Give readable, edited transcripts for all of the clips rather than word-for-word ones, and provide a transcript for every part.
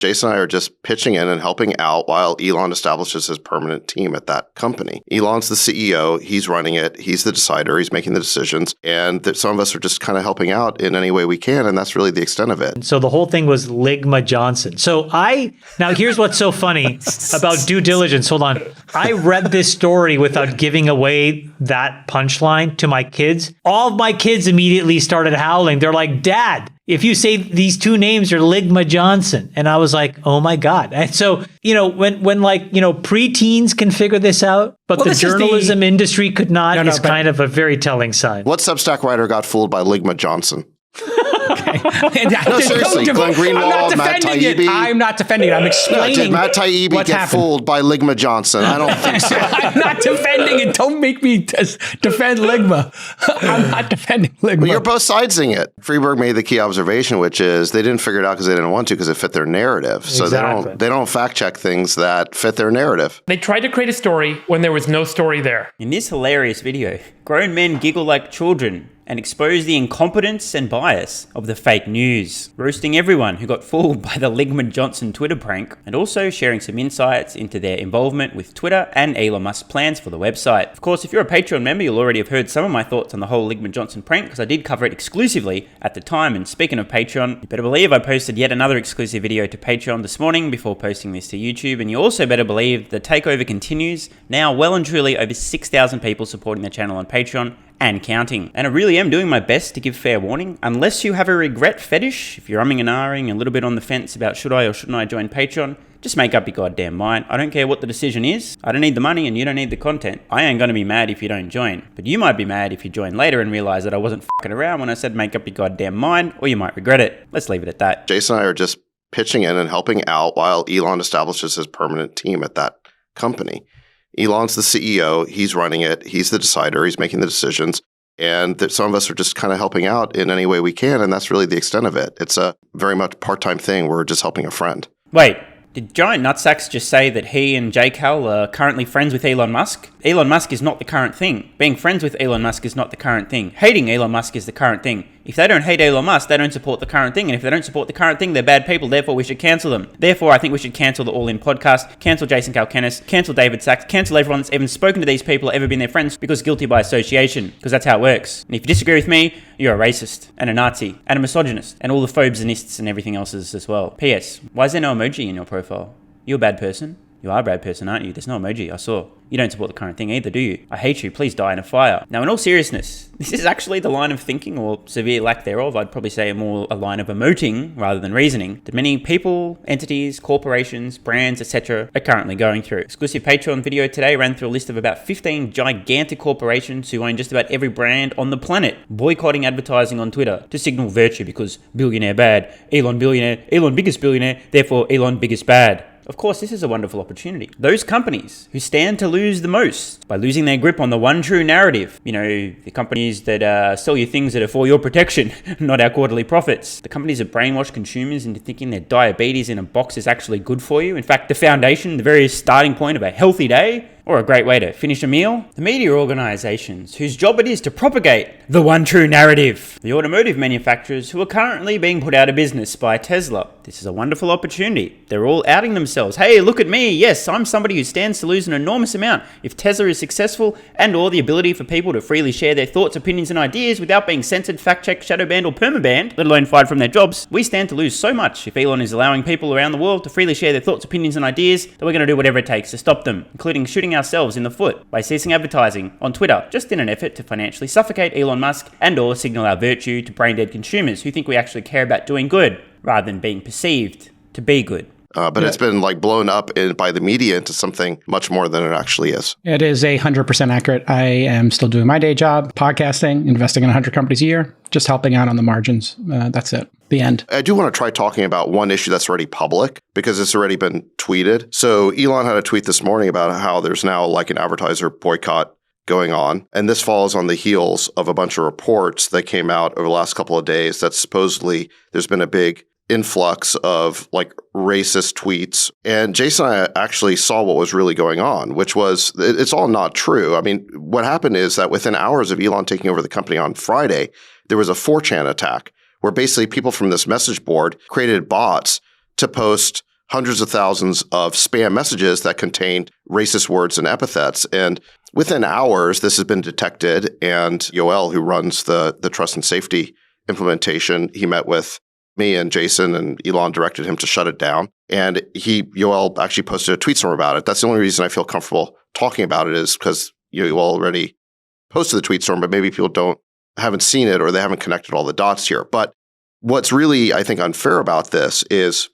Jason and I are just pitching in and helping out while Elon establishes his permanent team at that company. Elon's the CEO. He's running it. He's the decider. He's making the decisions. And some of us are just kind of helping out in any way we can. And that's really the extent of it. So the whole thing was Ligma Johnson. Now here's what's so funny about due diligence. Hold on. I read this story without giving away that punchline to my kids. All of my kids immediately started howling. They're like, Dad, if you say these two names are Ligma Johnson. And I was like, oh my God. And so, when preteens can figure this out, but the journalism industry could not, is kind of a very telling sign. What Substack writer got fooled by Ligma Johnson? Okay. No, seriously, Glenn Greenwald, Matt Taibbi. I'm not defending it. I'm explaining. Did Matt Taibbi get fooled by Ligma Johnson? I don't think so. I'm not defending it. Don't make me defend Ligma. I'm not defending Ligma. Well, you're both sidesing it. Freeberg made the key observation, which is they didn't figure it out because they didn't want to, because it fit their narrative. So Exactly. they don't fact check things that fit their narrative. They tried to create a story when there was no story there. In this hilarious video, grown men giggle like children and expose the incompetence and bias of the fake news, roasting everyone who got fooled by the Ligma Johnson Twitter prank, and also sharing some insights into their involvement with Twitter and Elon Musk's plans for the website. Of course, if you're a Patreon member, you'll already have heard some of my thoughts on the whole Ligma Johnson prank, because I did cover it exclusively at the time. And speaking of Patreon, you better believe I posted yet another exclusive video to Patreon this morning before posting this to YouTube, and you also better believe the takeover continues. Now, well and truly over 6,000 people supporting the channel on Patreon, and counting. And I really am doing my best to give fair warning. Unless you have a regret fetish, if you're umming and ahhing a little bit on the fence about should I or shouldn't I join Patreon, just make up your goddamn mind. I don't care what the decision is. I don't need the money and you don't need the content. I ain't gonna be mad if you don't join. But you might be mad if you join later and realize that I wasn't fucking around when I said make up your goddamn mind, or you might regret it. Let's leave it at that. Jason and I are just pitching in and helping out while Elon establishes his permanent team at that company. Elon's the CEO. He's running it. He's the decider. He's making the decisions. And some of us are just kind of helping out in any way we can. And that's really the extent of it. It's a very much part-time thing. We're just helping a friend. Wait, did Giant Nutsacks just say that he and JCal are currently friends with Elon Musk? Elon Musk is not the current thing. Being friends with Elon Musk is not the current thing. Hating Elon Musk is the current thing. If they don't hate Elon Musk, they don't support the current thing. And if they don't support the current thing, they're bad people. Therefore, we should cancel them. Therefore, I think we should cancel the All In podcast, cancel Jason Calacanis, cancel David Sachs, cancel everyone that's even spoken to these people or ever been their friends, because guilty by association, because that's how it works. And if you disagree with me, you're a racist and a Nazi and a misogynist and all the phobes and everything else as well. P.S. Why is there no emoji in your profile? You're a bad person. You are a bad person, aren't you? There's no emoji, I saw. You don't support the current thing either, do you? I hate you, please die in a fire. Now, in all seriousness, this is actually the line of thinking, or severe lack thereof, I'd probably say more a line of emoting rather than reasoning, that many people, entities, corporations, brands, etc. are currently going through. Exclusive Patreon video today ran through a list of about 15 gigantic corporations who own just about every brand on the planet, boycotting advertising on Twitter to signal virtue, because billionaire bad, Elon billionaire, Elon biggest billionaire, therefore Elon biggest bad. Of course, this is a wonderful opportunity. Those companies who stand to lose the most by losing their grip on the one true narrative, the companies that sell you things that are for your protection, not our quarterly profits. The companies that brainwash consumers into thinking that diabetes in a box is actually good for you. In fact, the foundation, the very starting point of a healthy day, or a great way to finish a meal. The media organizations whose job it is to propagate the one true narrative. The automotive manufacturers who are currently being put out of business by Tesla. This is a wonderful opportunity. They're all outing themselves. Hey, look at me. Yes, I'm somebody who stands to lose an enormous amount if Tesla is successful, and or the ability for people to freely share their thoughts, opinions, and ideas without being censored, fact-checked, shadow banned, or perma-banned, let alone fired from their jobs. We stand to lose so much if Elon is allowing people around the world to freely share their thoughts, opinions, and ideas that we're going to do whatever it takes to stop them, including shooting ourselves in the foot by ceasing advertising on Twitter, just in an effort to financially suffocate Elon Musk and or signal our virtue to brain-dead consumers who think we actually care about doing good rather than being perceived to be good. But it's been blown up by the media into something much more than it actually is. It is 100% accurate. I am still doing my day job, podcasting, investing in 100 companies a year, just helping out on the margins. That's it. The end. I do want to try talking about one issue that's already public because it's already been tweeted. So Elon had a tweet this morning about how there's now an advertiser boycott going on. And this follows on the heels of a bunch of reports that came out over the last couple of days that supposedly there's been a big influx of racist tweets. And Jason and I actually saw what was really going on, which was, it's all not true. I mean, what happened is that within hours of Elon taking over the company on Friday, there was a 4chan attack where basically people from this message board created bots to post hundreds of thousands of spam messages that contained racist words and epithets. And within hours, this has been detected. And Yoel, who runs the trust and safety implementation, he met with me and Jason, and Elon directed him to shut it down. And Yoel actually posted a tweet somewhere about it. That's the only reason I feel comfortable talking about it, is because Yoel already posted the tweet storm, but maybe people haven't seen it, or they haven't connected all the dots here. But what's really, I think, unfair about this is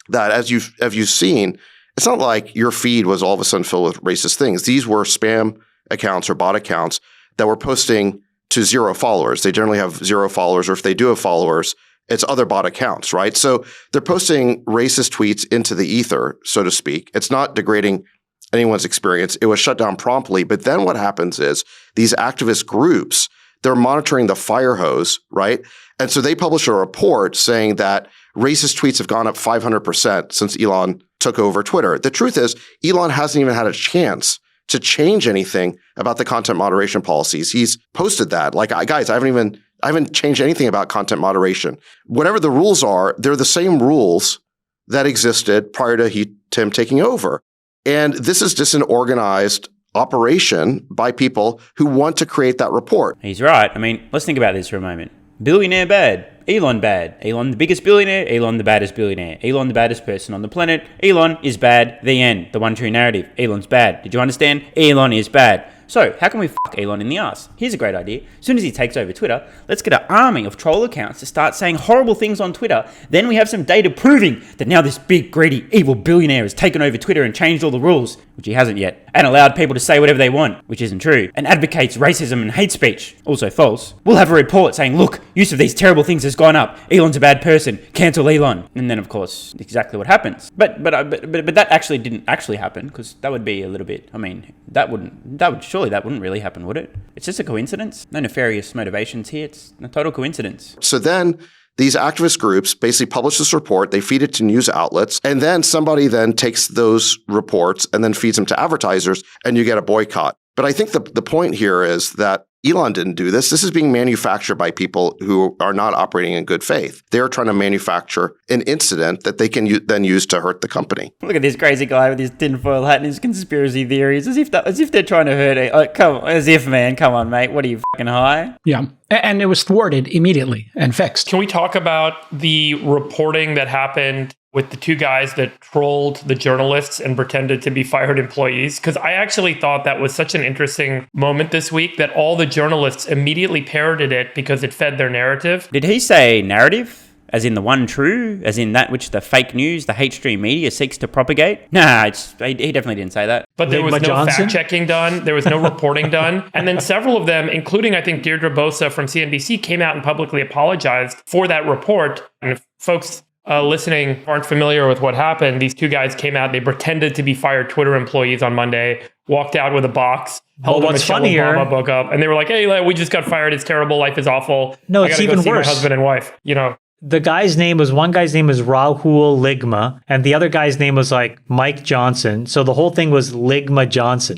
that as you've seen, it's not like your feed was all of a sudden filled with racist things. These were spam accounts or bot accounts that were posting to 0 followers. They generally have 0 followers, or if they do have followers, it's other bot accounts, right? So they're posting racist tweets into the ether, so to speak. It's not degrading anyone's experience. It was shut down promptly. But then what happens is these activist groups, they're monitoring the fire hose, right? And so they publish a report saying that racist tweets have gone up 500% since Elon took over Twitter. The truth is, Elon hasn't even had a chance to change anything about the content moderation policies. He's posted that. Like, guys, I haven't changed anything about content moderation. Whatever the rules are, they're the same rules that existed prior to him taking over. And this is just an organized operation by people who want to create that report. He's right. I mean, let's think about this for a moment. Billionaire bad. Elon bad. Elon the biggest billionaire. Elon the baddest billionaire. Elon the baddest person on the planet. Elon is bad. The end. The one true narrative. Elon's bad. Did you understand? Elon is bad. So, how can we fuck Elon in the ass? Here's a great idea. As soon as he takes over Twitter, let's get an army of troll accounts to start saying horrible things on Twitter. Then we have some data proving that now this big, greedy, evil billionaire has taken over Twitter and changed all the rules, which he hasn't yet, and allowed people to say whatever they want, which isn't true, and advocates racism and hate speech, also false. We'll have a report saying, look, use of these terrible things has gone up. Elon's a bad person. Cancel Elon. And then, of course, exactly what happens. But that actually didn't actually happen, because that would be a little bit, I mean, that wouldn't really happen, would it? It's just a coincidence. No nefarious motivations here. It's a total coincidence. So then these activist groups basically publish this report, they feed it to news outlets, and then somebody then takes those reports and then feeds them to advertisers, and you get a boycott. But I think the point here is that Elon didn't do this. This is being manufactured by people who are not operating in good faith. They're trying to manufacture an incident that they can then use to hurt the company. Look at this crazy guy with his tinfoil hat and his conspiracy theories, as if they're trying to hurt it. Like, come on, mate. What are you, fucking high? Yeah. And it was thwarted immediately and fixed. Can we talk about the reporting that happened with the 2 guys that trolled the journalists and pretended to be fired employees? Because I actually thought that was such an interesting moment this week that all the journalists immediately parroted it because it fed their narrative. Did he say narrative? As in the one true? As in that which the fake news, the hate stream media seeks to propagate? Nah, he definitely didn't say that. But there was Ligma no Johnson? fact-checking done. There was no reporting done. And then several of them, including, I think, Deirdre Bosa from CNBC, came out and publicly apologized for that report. And if folks listening aren't familiar with what happened, these 2 guys came out, they pretended to be fired Twitter employees on Monday, walked out with a box, held a Michelle Obama book up, and they were like, hey, we just got fired. It's terrible. Life is awful. No, I it's gotta even go see worse. my husband and wife, One guy's name was Rahul Ligma, and the other guy's name was like Mike Johnson. So the whole thing was Ligma Johnson.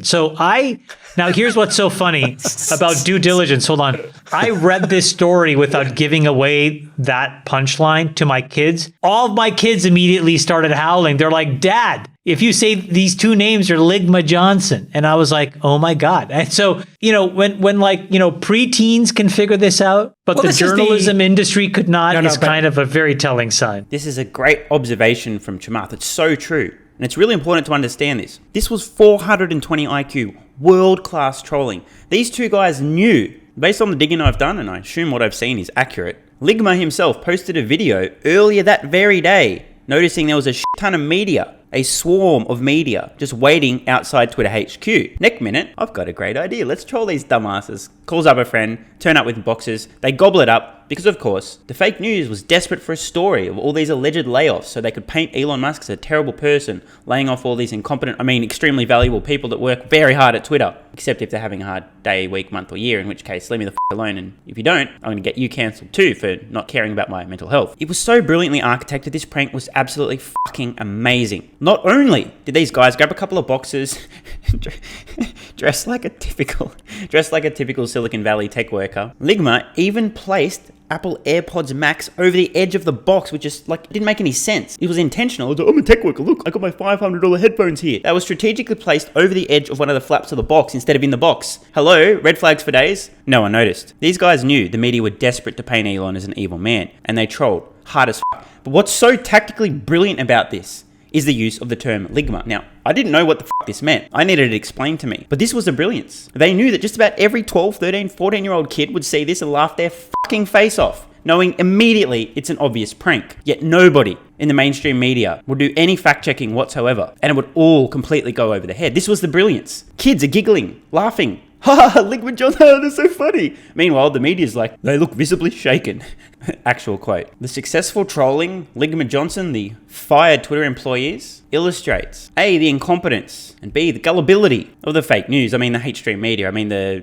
Now here's what's so funny about due diligence. Hold on. I read this story without giving away that punchline to my kids. All of my kids immediately started howling. They're like, Dad, if you say these 2 names are Ligma Johnson. And I was like, oh my God. And so, when preteens can figure this out, but the journalism industry could not, is kind of a very telling sign. This is a great observation from Chamath. It's so true. And it's really important to understand this. This was 420 IQ, world-class trolling. These 2 guys knew, based on the digging I've done, and I assume what I've seen is accurate, Ligma himself posted a video earlier that very day, noticing there was a shit ton of media, a swarm of media, just waiting outside Twitter HQ. Next minute, I've got a great idea. Let's troll these dumbasses. Calls up a friend, turn up with boxes, they gobble it up, because of course, the fake news was desperate for a story of all these alleged layoffs so they could paint Elon Musk as a terrible person, laying off all these extremely valuable people that work very hard at Twitter, except if they're having a hard day, week, month, or year, in which case, leave me the f*** alone, and if you don't, I'm going to get you cancelled too for not caring about my mental health. It was so brilliantly architected, this prank was absolutely fucking amazing. Not only did these guys grab a couple of boxes, dressed like a typical Silicon Valley tech worker, Ligma even placed Apple AirPods Max over the edge of the box, which just didn't make any sense. It was intentional. It was, I'm a tech worker. Look, I got my $500 headphones here. That was strategically placed over the edge of one of the flaps of the box instead of in the box. Hello, red flags for days? No one noticed. These guys knew the media were desperate to paint Elon as an evil man, and they trolled hard as f***. But what's so tactically brilliant about this is the use of the term Ligma. Now, I didn't know what the f*** this meant. I needed it explained to me. But this was the brilliance. They knew that just about every 12, 13, 14-year-old kid would see this and laugh their fucking face off, knowing immediately it's an obvious prank. Yet nobody in the mainstream media would do any fact-checking whatsoever, and it would all completely go over the head. This was the brilliance. Kids are giggling, laughing. Ha ha, Ligma Johnson, that's so funny. Meanwhile, the media's like, they look visibly shaken. Actual quote. The successful trolling, Ligma Johnson, the fired Twitter employees, illustrates A, the incompetence, and B, the gullibility of the fake news. I mean, the hate stream media. I mean, I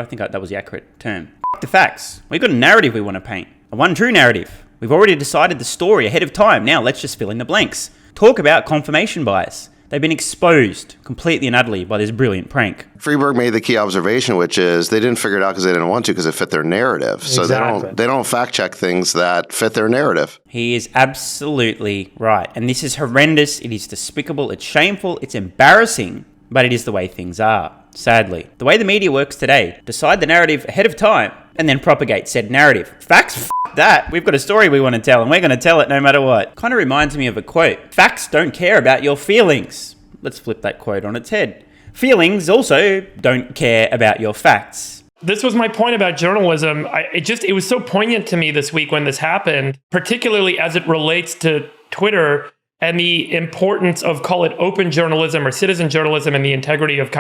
think that was the accurate term. F*** the facts. We've got a narrative we want to paint. A one true narrative. We've already decided the story ahead of time. Now let's just fill in the blanks. Talk about confirmation bias. They've been exposed completely and utterly by this brilliant prank. Freeberg made the key observation, which is they didn't figure it out because they didn't want to, because it fit their narrative. So Exactly. they don't fact check things that fit their narrative. He is absolutely right. And this is horrendous. It is despicable. It's shameful. It's embarrassing. But it is the way things are, sadly. The way the media works today, decide the narrative ahead of time and then propagate said narrative. Facts? F*** that. We've got a story we want to tell and we're going to tell it no matter what. Kind of reminds me of a quote. Facts don't care about your feelings. Let's flip that quote on its head. Feelings also don't care about your facts. This was my point about journalism. It was so poignant to me this week when this happened, particularly as it relates to Twitter and the importance of, call it, open journalism or citizen journalism, and the integrity of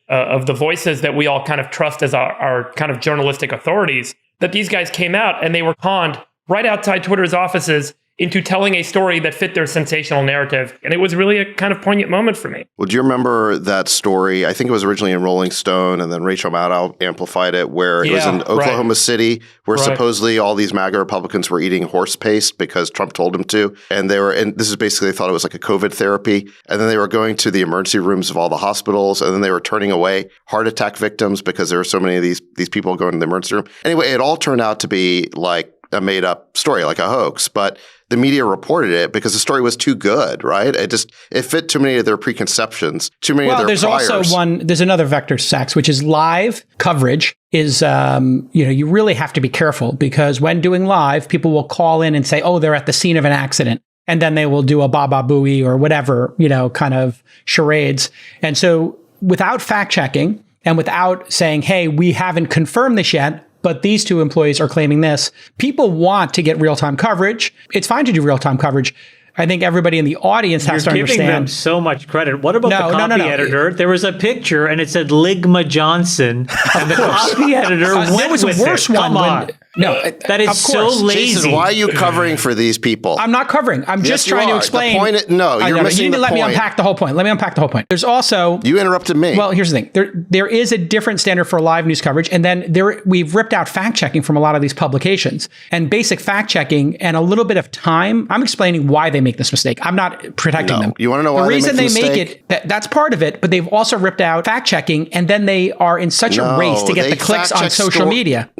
of the voices that we all kind of trust as our kind of journalistic authorities, that these guys came out and they were conned right outside Twitter's offices into telling a story that fit their sensational narrative. And it was really a kind of poignant moment for me. Well, do you remember that story? I think it was originally in Rolling Stone, and then Rachel Maddow amplified it, where it was in Oklahoma City, where supposedly all these MAGA Republicans were eating horse paste because Trump told them to. And this is basically, they thought it was like a COVID therapy. And then they were going to the emergency rooms of all the hospitals, and then they were turning away heart attack victims because there were so many of these people going to the emergency room. Anyway, it all turned out to be like a made up story, like a hoax. But the media reported it because the story was too good, right? It fit too many of their preconceptions, too many of their priors. Also there's another vector, Sachs, which is live coverage is, you really have to be careful, because when doing live, people will call in and say, oh, they're at the scene of an accident. And then they will do a Baba Booey or whatever, kind of charades. And so without fact checking and without saying, hey, we haven't confirmed this yet, but these two employees are claiming this, people want to get real-time coverage. It's fine to do real-time coverage. I think everybody in the audience has to understand. You're giving them so much credit. What about the copy editor? There was a picture and it said Ligma Johnson, and the copy editor went there was with a worse it. one. Come on. That is so lazy. Jason, why are you covering for these people? I'm not covering. I'm just trying to explain. You're missing the point. You need to let me unpack the whole point. There's also... You interrupted me. Well, here's the thing. There is a different standard for live news coverage, and then we've ripped out fact-checking from a lot of these publications. And basic fact-checking and a little bit of time, I'm explaining why they make this mistake. I'm not protecting them. You want to know why the reason they make it? That's part of it, but they've also ripped out fact-checking, and then they are in such a race to get the clicks on social media.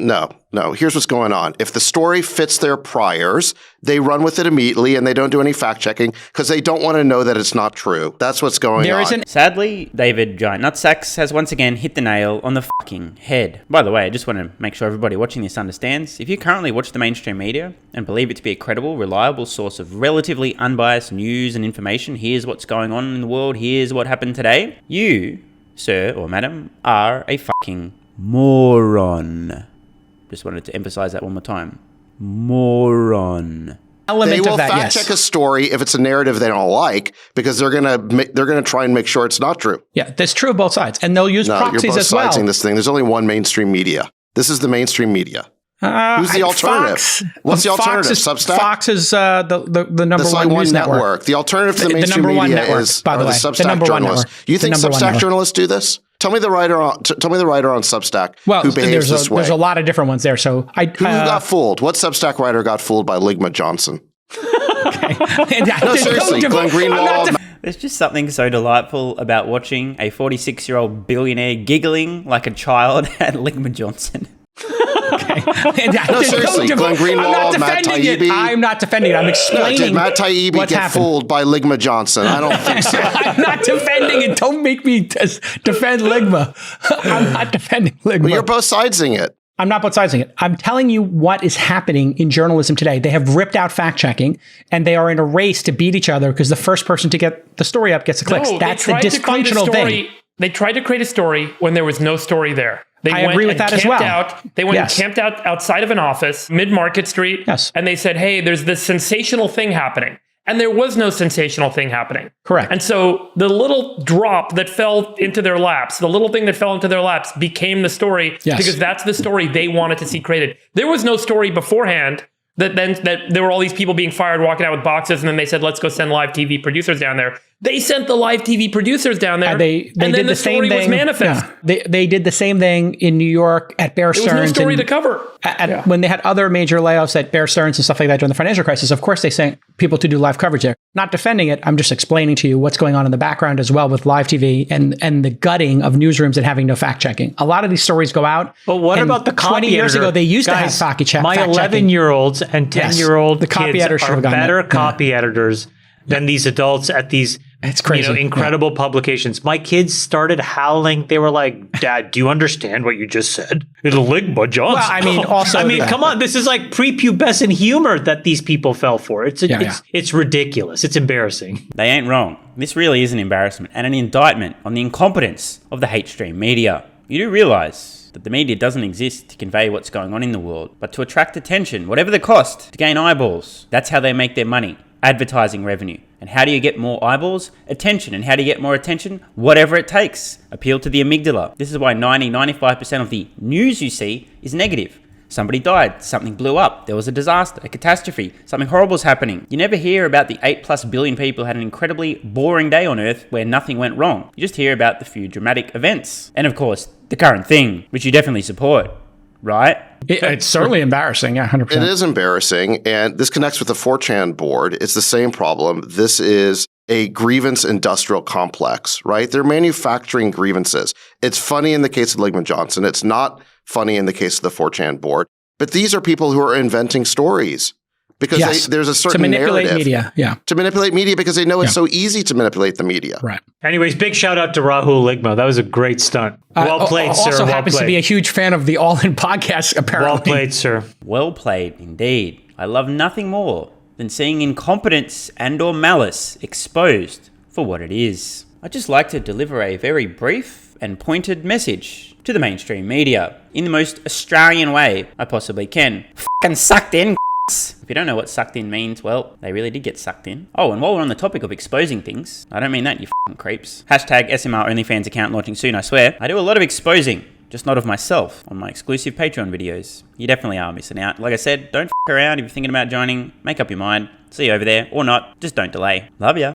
No, here's what's going on. If the story fits their priors, they run with it immediately and they don't do any fact checking because they don't want to know that it's not true. That's what's going on. Sadly, David Giant Nutsacks has once again hit the nail on the fucking head. By the way, I just want to make sure everybody watching this understands. If you currently watch the mainstream media and believe it to be a credible, reliable source of relatively unbiased news and information, here's what's going on in the world, here's what happened today, you, sir or madam, are a fucking moron. Just wanted to emphasize that one more time. Moron. They will fact check a story if it's a narrative they don't like, because they're gonna try and make sure it's not true. Yeah, that's true of both sides, and they'll use proxies as well. You're both siding this thing. There's only one mainstream media. This is the mainstream media. Who's the alternative? What's the alternative? Substack? Fox is the number one news network. The alternative to the mainstream media is the Substack journalists. You think Substack journalists do this? Tell me the writer on Substack who behaves this way. There's a lot of different ones there. So who got fooled? What Substack writer got fooled by Ligma Johnson? No, seriously, Glenn Greenwald. There's just something so delightful about watching a 46-year-old billionaire giggling like a child at Ligma Johnson. No, seriously, Glenn Greenwald, I'm not Matt defending it. Taibbi. I'm not defending it. I'm No, explaining did Matt Taibbi what's get happened. fooled by Ligma Johnson? I don't think so. I'm not defending it. Don't make me defend Ligma. I'm not defending Ligma. Well, you're both sidesing it. I'm not both sidesing it. I'm telling you what is happening in journalism today. They have ripped out fact checking, and they are in a race to beat each other because the first person to get the story up gets the clicks. That's the dysfunctional thing. They tried to create a story when there was no story there. I agree with that as well. They went and camped out outside of an office, mid-Market Street, and they said, hey, there's this sensational thing happening. And there was no sensational thing happening. Correct. And so the little drop that fell into their laps, the little thing that fell into their laps became the story because that's the story they wanted to see created. There was no story beforehand that there were all these people being fired, walking out with boxes, and then they said, let's go send live TV producers down there. They sent the live TV producers down there, they and then did the story was manifest. Yeah. They did the same thing in New York at Bear Stearns. There was no story to cover. When they had other major layoffs at Bear Stearns and stuff like that during the financial crisis, of course they sent people to do live coverage there. Not defending it, I'm just explaining to you what's going on in the background as well with live TV and the gutting of newsrooms and having no fact checking. A lot of these stories go out. But what about the copy 20 years editor? ago, they used to have Guys, fact checking. My 11-year-olds and 10-year-old the copy editor kids should are have gone better there. copy editors than these adults at these It's crazy. incredible publications. My kids started howling. They were like, Dad, do you understand what you just said? It's Ligma Johnson. Well, I mean, also, come on. This is like prepubescent humor that these people fell for. It's ridiculous. It's embarrassing. They ain't wrong. This really is an embarrassment and an indictment on the incompetence of the hate stream media. You do realize that the media doesn't exist to convey what's going on in the world, but to attract attention, whatever the cost, to gain eyeballs. That's how they make their money. Advertising revenue. And how do you get more eyeballs? Attention. And how do you get more attention? Whatever it takes. Appeal to the amygdala. This is why 95% of the news you see is negative. Somebody died, something blew up, there was a disaster, a catastrophe, something horrible is happening. You never hear about the 8+ billion people who had an incredibly boring day on Earth where nothing went wrong. You just hear about the few dramatic events. And of course, the current thing, which you definitely support. Right? It's certainly embarrassing. Yeah, 100%. It is embarrassing. And this connects with the 4chan board. It's the same problem. This is a grievance industrial complex, right? They're manufacturing grievances. It's funny in the case of Ligma Johnson. It's not funny in the case of the 4chan board. But these are people who are inventing stories because there's a certain narrative. To manipulate media, To manipulate media because they know it's so easy to manipulate the media. Right. Anyways, big shout out to Rahul Ligma. That was a great stunt. Well played, sir. Also well happens played. to be a huge fan of the All In podcast, apparently. Well played, sir. Well played, indeed. I love nothing more than seeing incompetence and or malice exposed for what it is. I'd just like to deliver a very brief and pointed message to the mainstream media in the most Australian way I possibly can. Fucking sucked in. If you don't know what sucked in means, well, they really did get sucked in. Oh, and while we're on the topic of exposing things, I don't mean that, you fucking creeps. Hashtag SMR OnlyFans account launching soon, I swear. I do a lot of exposing, just not of myself, on my exclusive Patreon videos. You definitely are missing out. Like I said, don't f*** around if you're thinking about joining. Make up your mind. See you over there, or not. Just don't delay. Love ya.